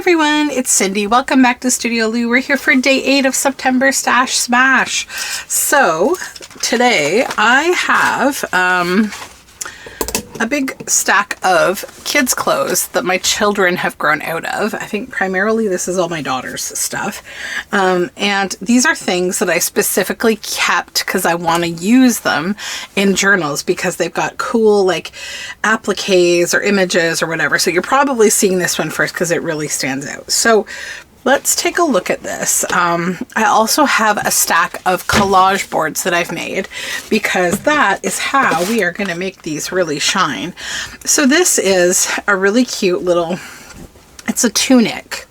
everyone, it's Cindy. Welcome back to Studioloo. We're here for day 8 of September Stash Smash. So today I have a big stack of kids' clothes that my children have grown out of. I think primarily this is all my daughter's stuff. And these are things that I specifically kept because I want to use them in journals because they've got cool like appliques or images or whatever. So you're probably seeing this one first because it really stands out. So let's take a look at this. I also have a stack of collage boards that I've made because that is how we are going to make these really shine. So this is a really cute little, it's a tunic,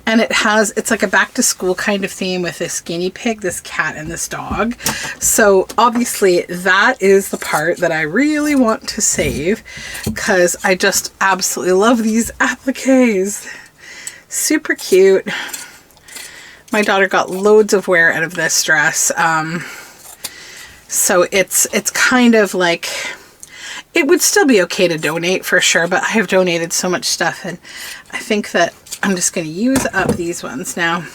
and it's like a back to school kind of theme with this guinea pig, this cat, and this dog. So obviously that is the part that I really want to save because I just absolutely love these appliques. Super cute. My daughter got loads of wear out of this dress. So it's kind of like, it would still be okay to donate for sure, but I have donated so much stuff and I think that I'm just going to use up these ones now.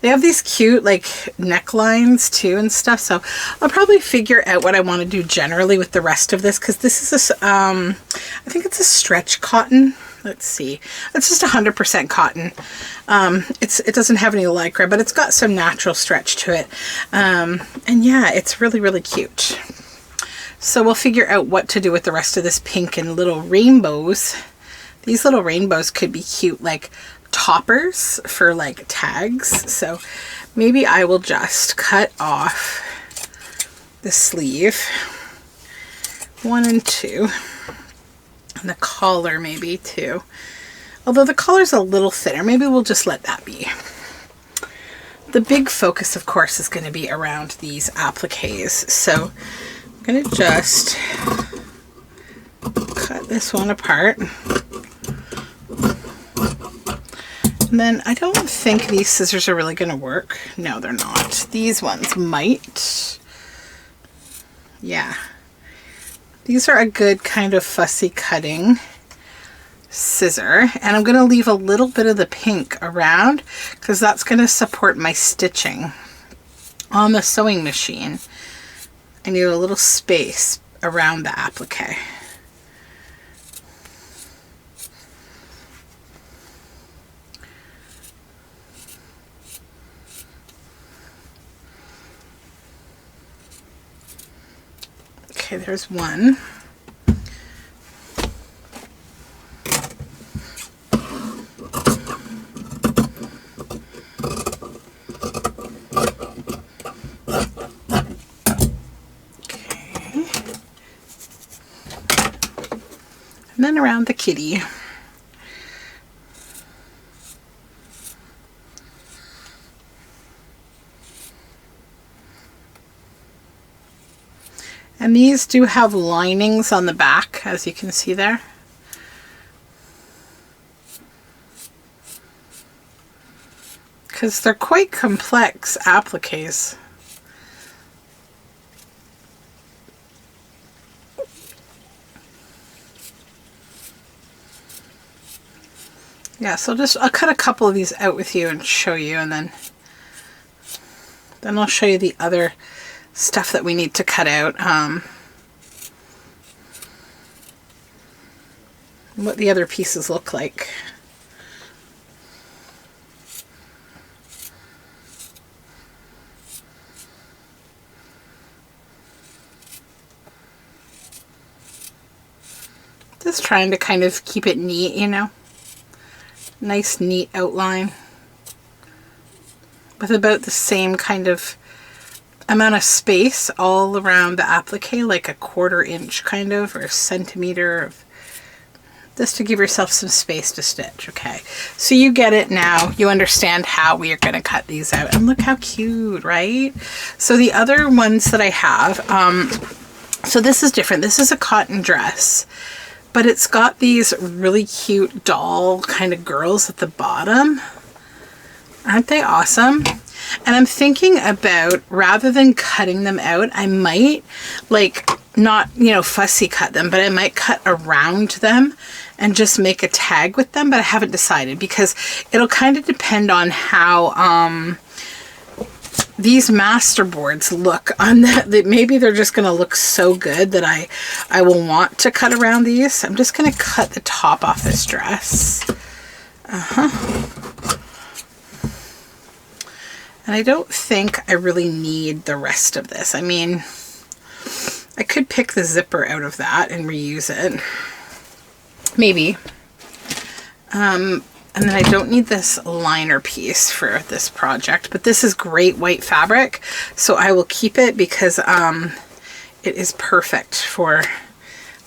They have these cute like necklines too and stuff, so I'll probably figure out what I want to do generally with the rest of this because this is a, I think it's a stretch cotton. Let's see, it's just 100% cotton. It doesn't have any lycra, but it's got some natural stretch to it. And yeah, it's really, really cute. So we'll figure out what to do with the rest of this pink and little rainbows. These little rainbows could be cute like toppers for like tags. So maybe I will just cut off the sleeve 1 and 2. And the collar maybe too. Although the collar's a little thinner, maybe we'll just let that be. The big focus, of course, is going to be around these appliques. So I'm going to just cut this one apart. And then I don't think these scissors are really going to work. No, they're not. These ones might. Yeah. These are a good kind of fussy cutting scissor, and I'm going to leave a little bit of the pink around because that's going to support my stitching on the sewing machine. I need a little space around the applique. Okay, there's one. Okay. And then around the kitty. And these do have linings on the back, as you can see there. Because they're quite complex appliques. Yeah, so I'll cut a couple of these out with you and show you, and then I'll show you the other stuff that we need to cut out, what the other pieces look like. Just trying to kind of keep it neat, you know, nice neat outline with about the same kind of amount of space all around the applique, like a 1/4 inch kind of, or a centimeter of, just to give yourself some space to stitch. Okay, so you get it now. You understand how we are going to cut these out, and look how cute, right? So the other ones that I have, so this is different. This is a cotton dress, but it's got these really cute doll kind of girls at the bottom. Aren't they awesome? And I'm thinking about, rather than cutting them out, I might like not, you know, fussy cut them, but I might cut around them and just make a tag with them, but I haven't decided because it'll kind of depend on how these master boards look on that. Maybe they're just going to look so good that I will want to cut around these. I'm just going to cut the top off this dress. And I don't think I really need the rest of this. I mean, I could pick the zipper out of that and reuse it. Maybe. And then I don't need this liner piece for this project, but this is great white fabric, so I will keep it because it is perfect for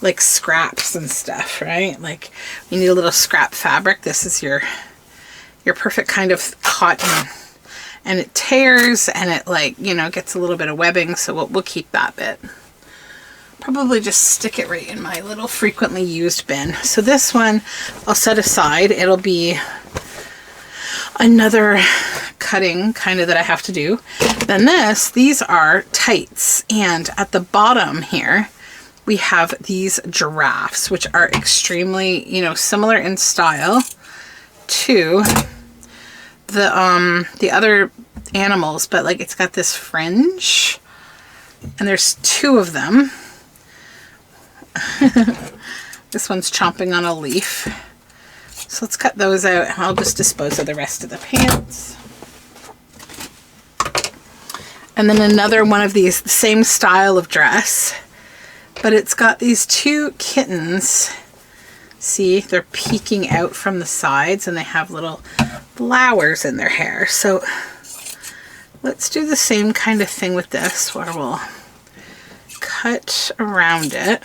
like scraps and stuff, right? Like you need a little scrap fabric. This is your perfect kind of cotton, and it tears and it, like, you know, gets a little bit of webbing, so we'll keep that bit. Probably just stick it right in my little frequently used bin. So this one I'll set aside. It'll be another cutting kind of that I have to do. Then these are tights, and at the bottom here we have these giraffes, which are extremely, you know, similar in style to the other animals, but like it's got this fringe, and there's two of them. This one's chomping on a leaf. So let's cut those out, and I'll just dispose of the rest of the pants. And then another one of these, same style of dress, but it's got these two kittens. See, they're peeking out from the sides, and they have little flowers in their hair. So let's do the same kind of thing with this, where we'll cut around it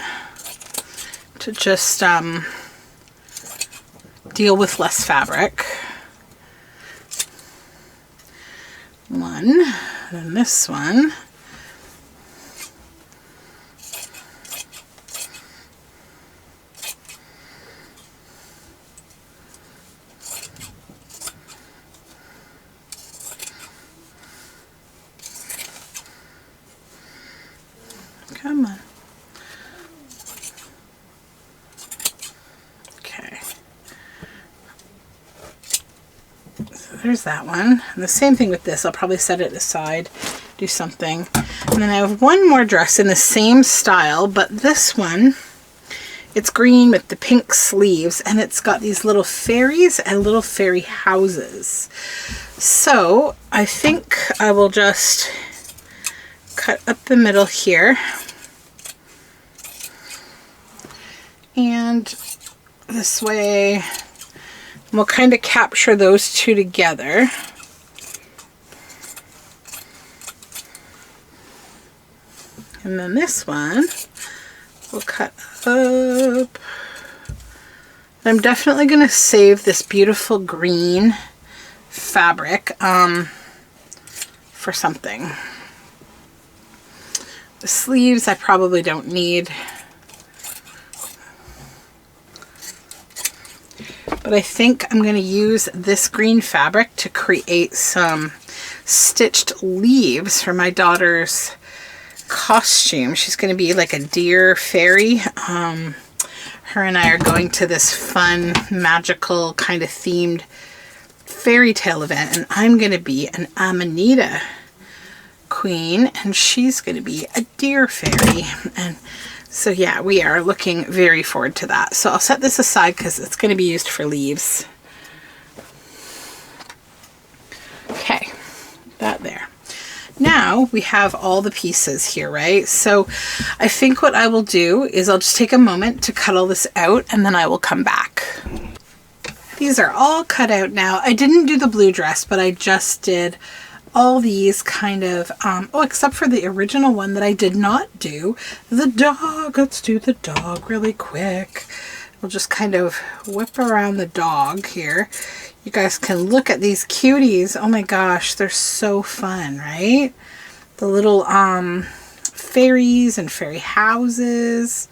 to just deal with less fabric. One, and this one. Come on. Okay. So there's that one. And the same thing with this. I'll probably set it aside, do something. And then I have one more dress in the same style, but this one, it's green with the pink sleeves, and it's got these little fairies and little fairy houses. So I think I will just cut up the middle here. And this way we'll kind of capture those two together. And then this one we'll cut up. I'm definitely going to save this beautiful green fabric for something. The sleeves I probably don't need. But I think I'm going to use this green fabric to create some stitched leaves for my daughter's costume. She's going to be like a deer fairy. Her and I are going to this fun, magical, kind of themed fairy tale event, and I'm going to be an Amanita queen, and she's going to be a deer fairy. And so yeah, we are looking very forward to that. So I'll set this aside because it's going to be used for leaves. Okay, that there. Now we have all the pieces here, right? So I think what I will do is I'll just take a moment to cut all this out, and then I will come back. These are all cut out now. I didn't do the blue dress, but I just did all these kind of, oh, except for the original one that I did not do, the dog. Let's do the dog really quick. We'll just kind of whip around the dog here. You guys can look at these cuties. Oh my gosh, they're so fun, right? The little fairies and fairy houses.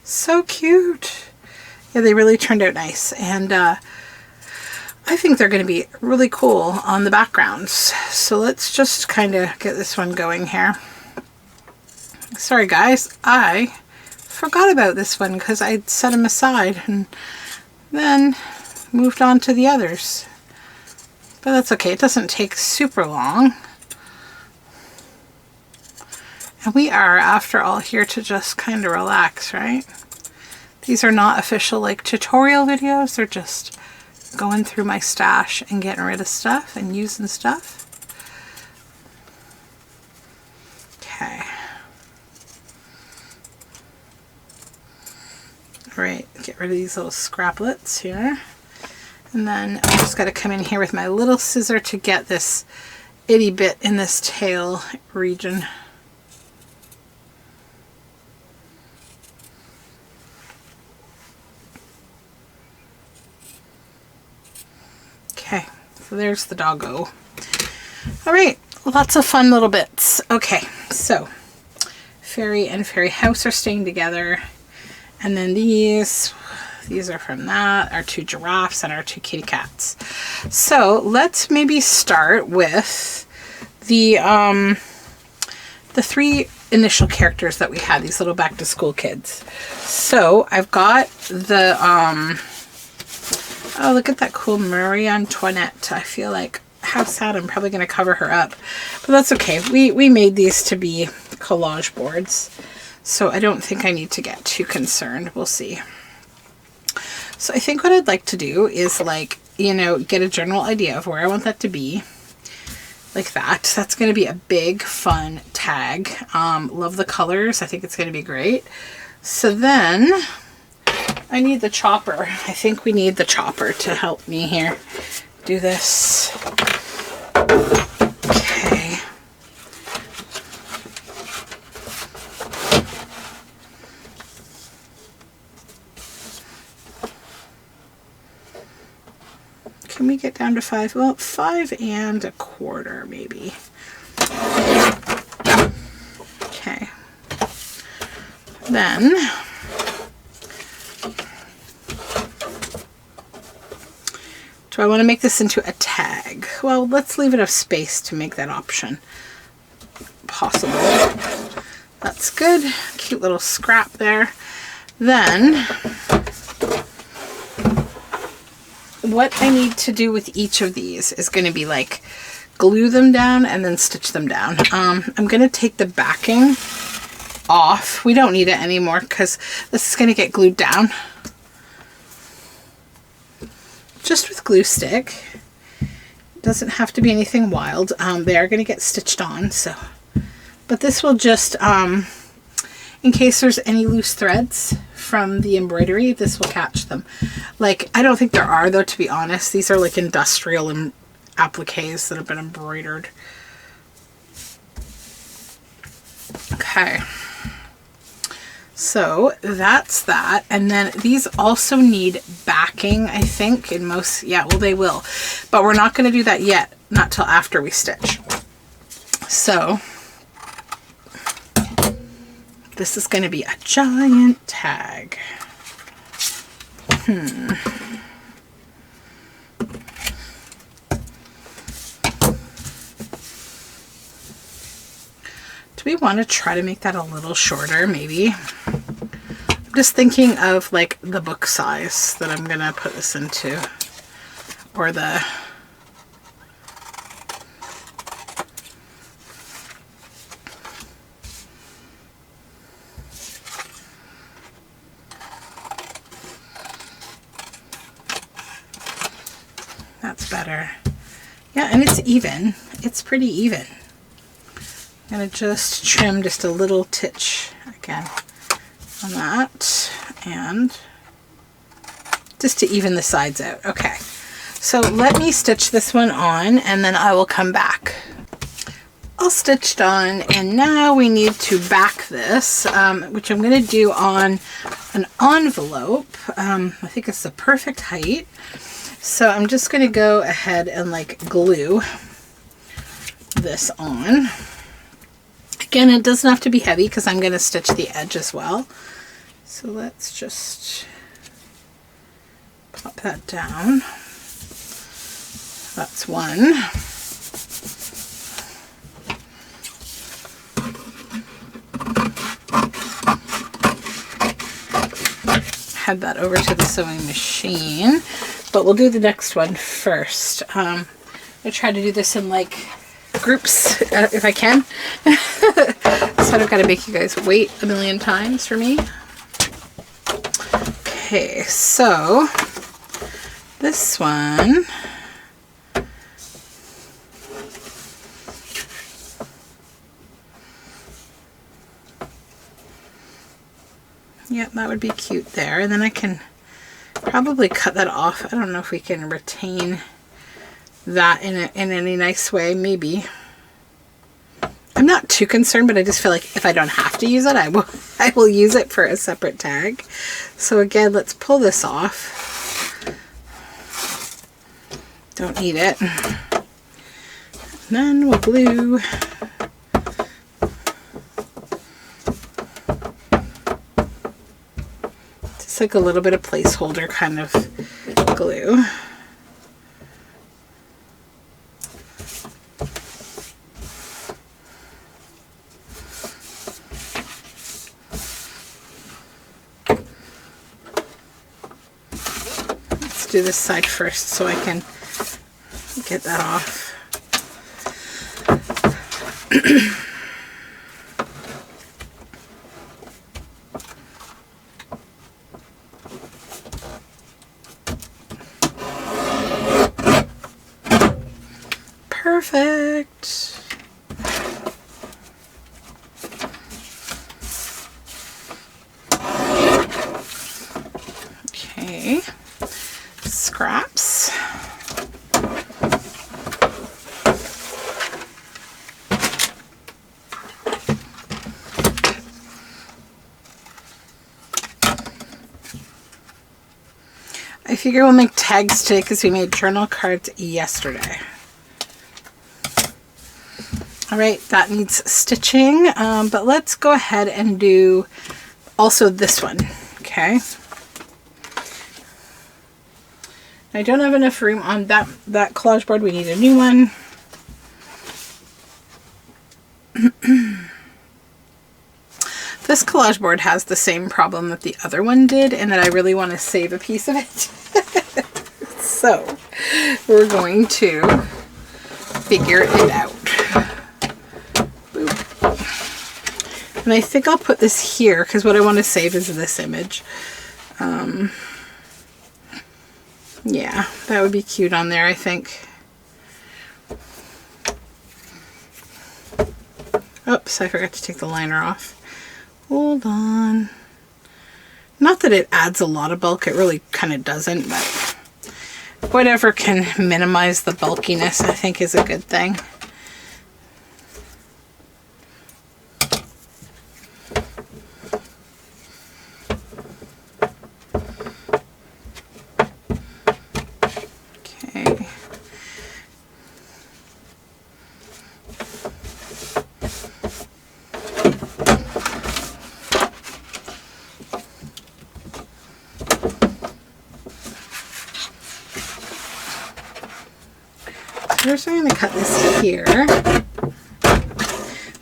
So cute. Yeah, they really turned out nice. And I think they're going to be really cool on the backgrounds. So let's just kind of get this one going here. Sorry guys, I forgot about this one because I set him aside and then moved on to the others. But that's okay, it doesn't take super long. And we are, after all, here to just kind of relax, right? These are not official like tutorial videos, they're just going through my stash and getting rid of stuff and using stuff. Okay. All right, get rid of these little scraplets here. And then I'm just gotta come in here with my little scissor to get this itty bit in this tail region. Okay, so there's the doggo. All right, lots of fun little bits. Okay, so fairy and fairy house are staying together. And then these are from that, our 2 giraffes and our 2 kitty cats. So let's maybe start with the 3 initial characters that we had, these little back to school kids. So I've got the, oh, look at that cool Marie Antoinette. I feel like, how sad, I'm probably going to cover her up. But that's okay. We made these to be collage boards. So I don't think I need to get too concerned. We'll see. So I think what I'd like to do is, like, you know, get a general idea of where I want that to be. Like that. That's going to be a big, fun tag. Love the colors. I think it's going to be great. So then I need the chopper. I think we need the chopper to help me here do this. Okay. Can we get down to 5? Well, 5 1/4 maybe. Okay. Then do I want to make this into a tag? Well, let's leave enough space to make that option possible. That's good. Cute little scrap there. Then what I need to do with each of these is going to be like glue them down and then stitch them down. I'm going to take the backing off. We don't need it anymore because this is going to get glued down. Just with glue stick. Doesn't have to be anything wild. They are going to get stitched on, so. But this will just, in case there's any loose threads from the embroidery, this will catch them. Like, I don't think there are, though, to be honest. These are like industrial appliques that have been embroidered. Okay. So that's that. And then these also need backing, I think, in most, yeah, well, they will. But we're not going to do that yet, not till after we stitch. So this is going to be a giant tag. Do we want to try to make that a little shorter, maybe? I'm just thinking of like the book size that I'm going to put this into. Or the... That's better. Yeah, and it's even. It's pretty even. I'm going to just trim just a little titch again on that, and just to even the sides out. Okay, so let me stitch this one on and then I will come back. All stitched on, and now we need to back this, which I'm going to do on an envelope. I think it's the perfect height. So I'm just going to go ahead and like glue this on. Again, it doesn't have to be heavy because I'm going to stitch the edge as well. So let's just pop that down. That's one. head that over to the sewing machine, but we'll do the next one first. I try to do this in like groups if I can. So I don't gotta make you guys wait a million times for me. Okay, so this one, yep, that would be cute there. And then I can probably cut that off. I don't know if we can retain that in any nice way. Maybe. I'm not too concerned, but I just feel like if I don't have to use it, I will use it for a separate tag. So again, let's pull this off. Don't need it. And then we'll glue. Just like a little bit of placeholder kind of glue. Do this side first so I can get that off. Perfect. Okay. Scraps. I figure we'll make tags today because we made journal cards yesterday. All right, that needs stitching, but let's go ahead and do also this one, okay? I don't have enough room on that collage board. We need a new one. This collage board has the same problem that the other one did, and that I really want to save a piece of it. So we're going to figure it out. Boop. And I think I'll put this here because what I want to save is this image. Yeah, that would be cute on there, I think. Oops, I forgot to take the liner off. Hold on. Not that it adds a lot of bulk, it really kind of doesn't, but whatever can minimize the bulkiness, I think, is a good thing. First I'm going to cut this here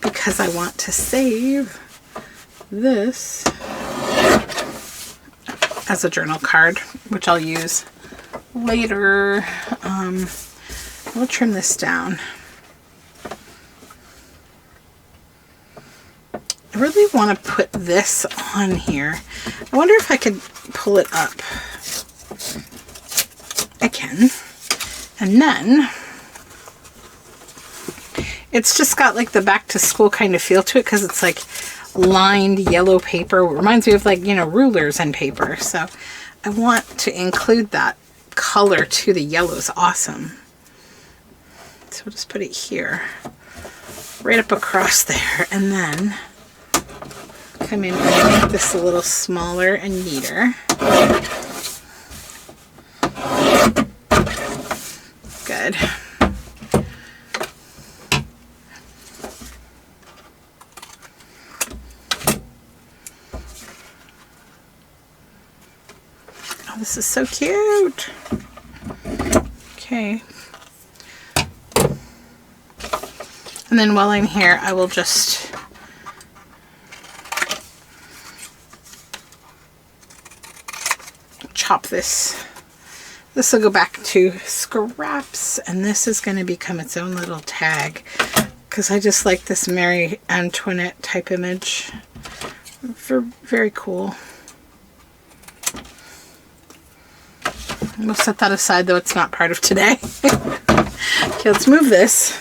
because I want to save this as a journal card, which I'll use later. We'll trim this down. I really want to put this on here. I wonder if I could pull it up. I can. And then it's just got like the back to school kind of feel to it because it's like lined yellow paper. It reminds me of, like, you know, rulers and paper. So I want to include that color to the yellows. Awesome. So we'll just put it here, right up across there, and then come in and make this a little smaller and neater. Good. Oh, this is so cute. Okay. And then while I'm here, I will just this. This will go back to scraps, and this is going to become its own little tag because I just like this Marie Antoinette type image. Very cool. We'll set that aside, though it's not part of today. Okay, let's move this.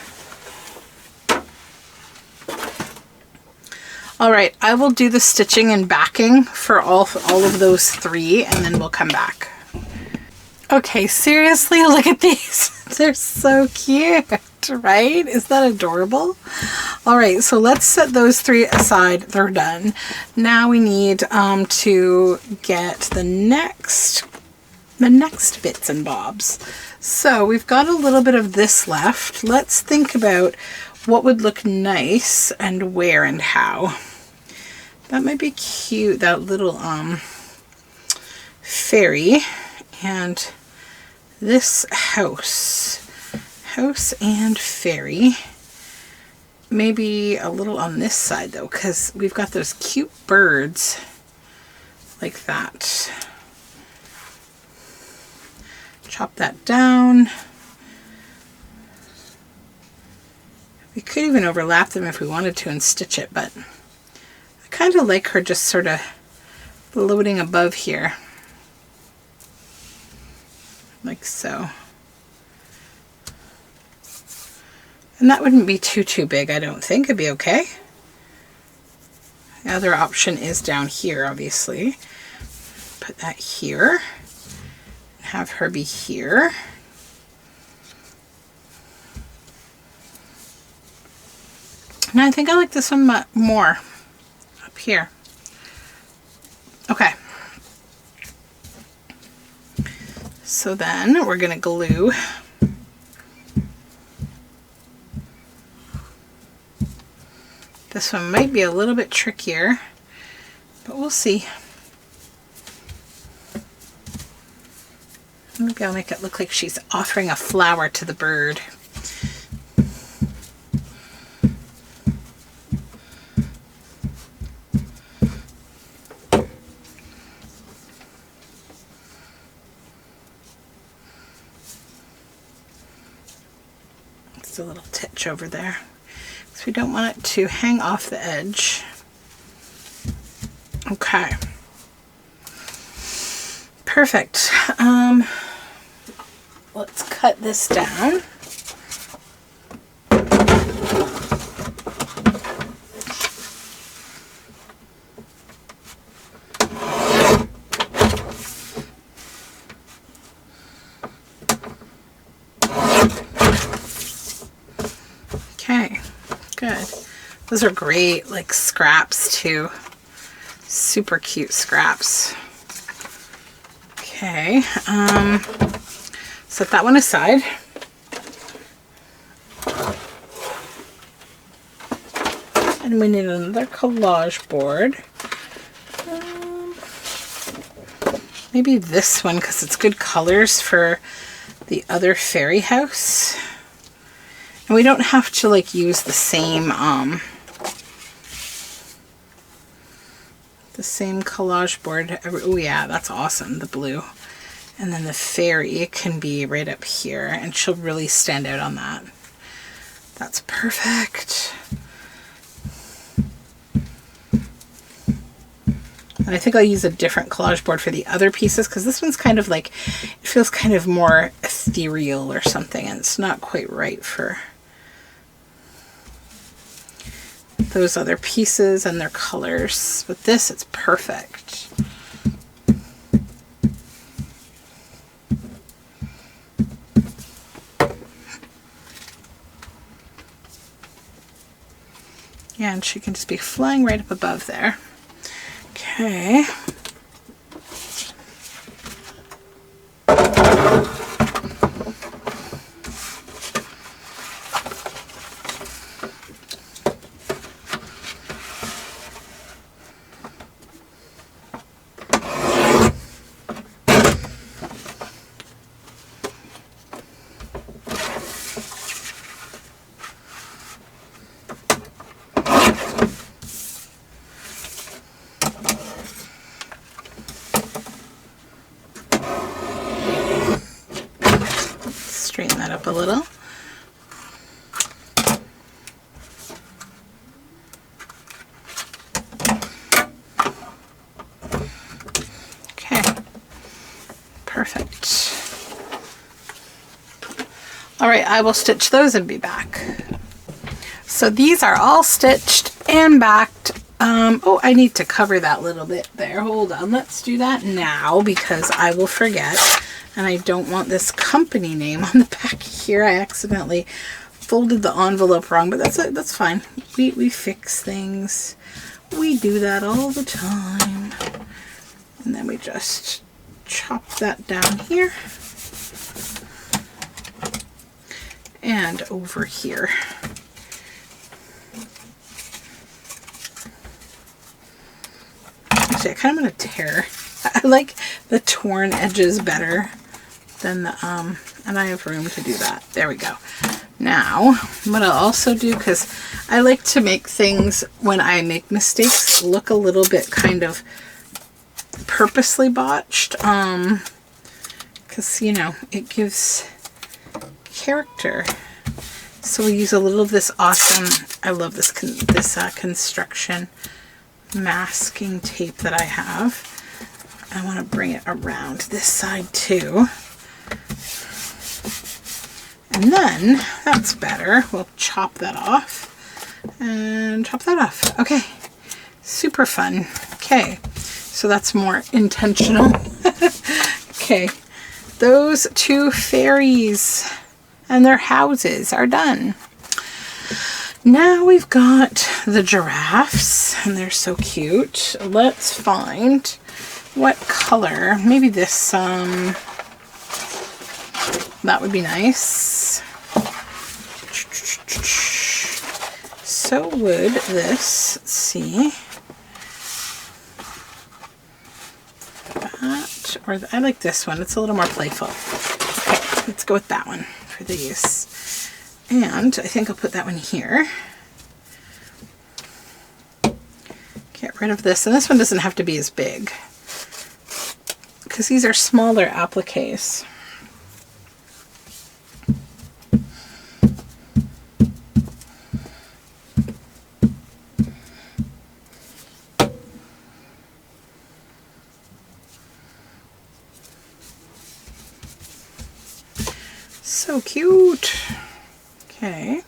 All right, I will do the stitching and backing for all of those 3, and then we'll come back. Okay, seriously, look at these. They're so cute, right? Is that adorable? All right, so let's set those 3 aside. They're done. Now we need to get the next bits and bobs. So we've got a little bit of this left. Let's think about what would look nice and where and how. That might be cute, that little fairy. And this house and fairy, maybe a little on this side though, because we've got those cute birds like that. Chop that down. We could even overlap them if we wanted to and stitch it, but I kind of like her just sort of floating above here. Like so. And that wouldn't be too big, I don't think. It'd be okay. The other option is down here, obviously. Put that here. Have her be here. And I think I like this one more up here. Okay. So then we're going to glue this one. Might be a little bit trickier, but we'll see. Maybe I'll make it look like she's offering a flower to the bird. A little titch over there, so we don't want it to hang off the edge. Okay, perfect. Let's cut this down. Okay, good. Those are great, like scraps too. Super cute scraps. Okay, set that one aside. And we need another collage board. Maybe this one because it's good colors for the other fairy house. And we don't have to like use the same collage board. Oh yeah, that's awesome, the blue. And then the fairy can be right up here and she'll really stand out on that. That's perfect. And I think I'll use a different collage board for the other pieces because this one's kind of like, it feels kind of more ethereal or something, and it's not quite right for those other pieces and their colors. But this, it's perfect. Yeah, and she can just be flying right up above there. Okay. a little. Okay, perfect. All right, I will stitch those and be back. So these are all stitched and backed. Oh, I need to cover that little bit there. Hold on, let's do that now because I will forget. And I don't want this company name on the back here. I accidentally folded the envelope wrong, but that's fine. We fix things. We do that all the time. And then we just chop that down here. And over here. Actually, I kind of want to tear. I like the torn edges better than the, and I have room to do that. There we go. Now, what I'll also do, because I like to make things, when I make mistakes, look a little bit kind of purposely botched, because, you know, it gives character. So we use a little of this awesome, I love this construction masking tape that I have. I want to bring it around this side too. And then, that's better. We'll chop that off and chop that off. Okay, super fun. Okay, so that's more intentional. Okay, those two fairies and their houses are done. Now we've got the giraffes, and they're so cute. Let's find what color. Maybe this, that would be nice. So would this, let's see. That, or I like this one. It's a little more playful. Okay, let's go with that one for these. And I think I'll put that one here. Get rid of this. And this one doesn't have to be as big, because these are smaller appliques. So cute. Okay.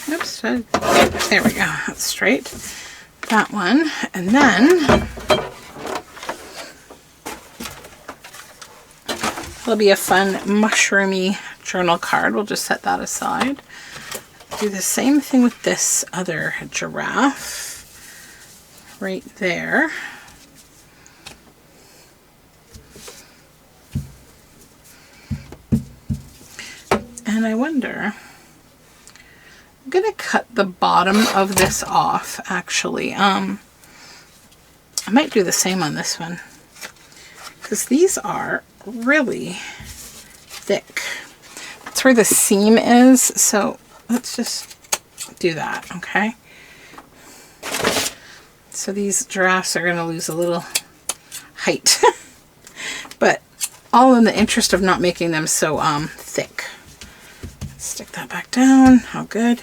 Oops, there we go. That's straight. That one, and then it'll be a fun mushroomy journal card. We'll just set that aside. Do the same thing with this other giraffe right there. And I wonder, I'm gonna cut the bottom of this off actually. I might do the same on this one, because these are really thick. That's where the seam is, so let's just do that, okay? So these giraffes are going to lose a little height, but all in the interest of not making them so thick. Let's stick that back down. How good.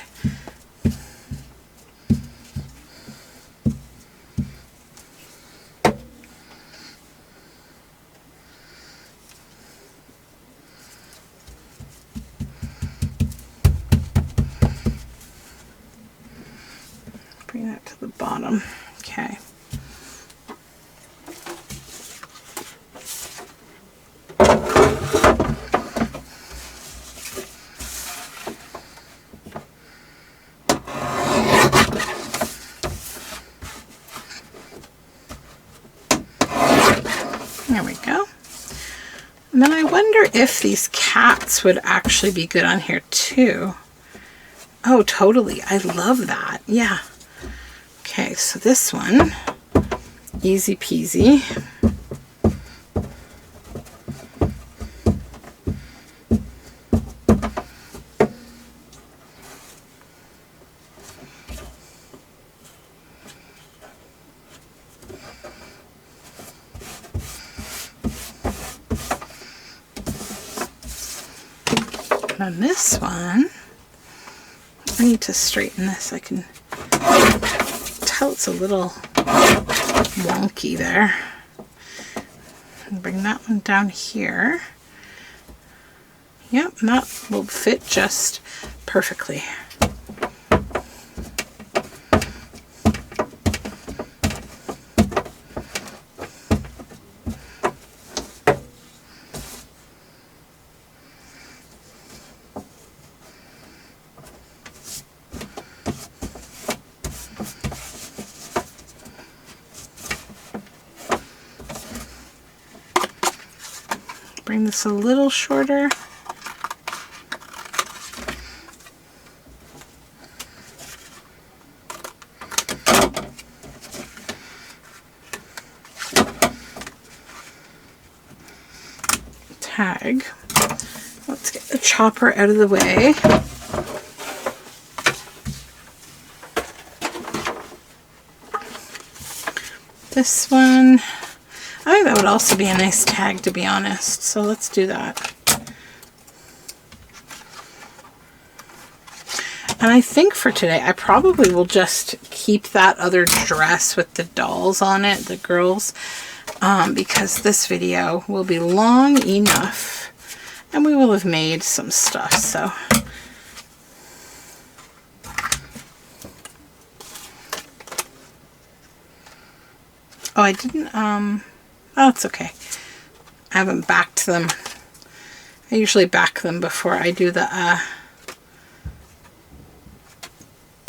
Bring that to the bottom. Okay. There we go. And then I wonder if these cats would actually be good on here too. Oh, totally. I love that. Yeah. Okay, so this one, Easy peasy. On this one, I need to straighten this. I can tell it's a little wonky there. And bring that one down here. Yep, that will fit just perfectly. Bring this a little shorter. Tag. Let's get the chopper out of the way. This one, I think that would also be a nice tag, to be honest. So let's do that. And I think for today, I probably will just keep that other dress with the dolls on it, the girls, because this video will be long enough and we will have made some stuff. So oh, I didn't, oh, it's okay. I haven't backed them. I usually back them before I do the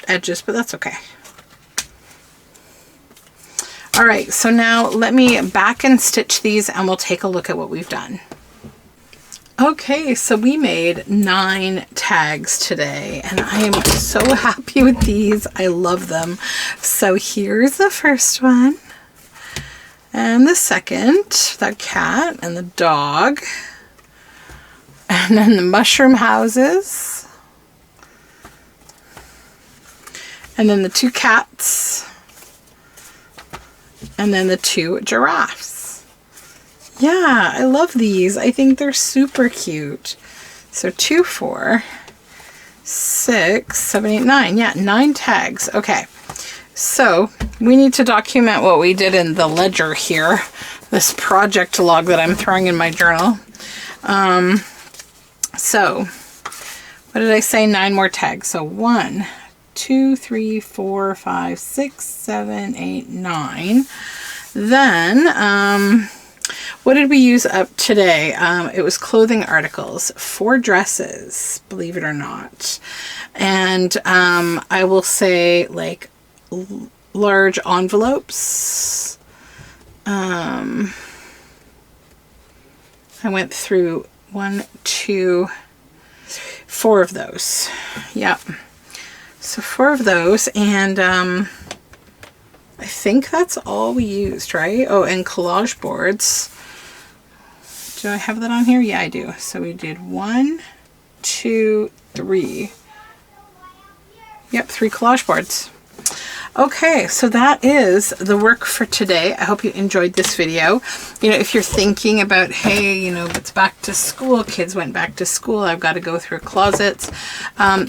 edges, but that's okay. All right, so now let me back and stitch these and we'll take a look at what we've done. Okay, so we made 9 tags today and I am so happy with these. I love them. So here's the first one. And the second, that cat and the dog. And then the mushroom houses. And then the 2 cats. And then the 2 giraffes. Yeah, I love these. I think they're super cute. So 2, 4, 6, 7, 8, 9. Yeah, 9 tags. Okay. So we need to document what we did in the ledger here, this project log that I'm throwing in my journal. So what did I say? 9 more tags. So 1, 2, 3, 4, 5, 6, 7, 8, 9. Then what did we use up today? It was clothing articles, 4 dresses, believe it or not. And I will say like large envelopes. I went through 1, 2, 4 of those. Yep. So 4 of those, and I think that's all we used, right? Oh, and collage boards. Do I have that on here? Yeah, I do. So we did 1, 2, 3. Yep, 3 collage boards. Okay, so that is the work for today. I hope you enjoyed this video. You know, if you're thinking about, hey, you know, it's back to school, kids went back to school, I've got to go through closets,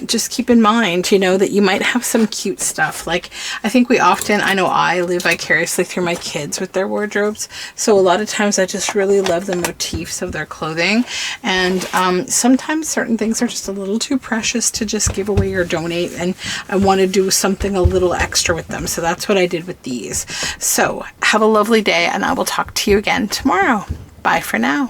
just keep in mind, you know, that you might have some cute stuff. Like, I think we often, I know I live vicariously through my kids with their wardrobes, so a lot of times I just really love the motifs of their clothing, and sometimes certain things are just a little too precious to just give away or donate, and I want to do something a little extra with them. So that's what I did with these. So have a lovely day and I will talk to you again tomorrow. Bye for now.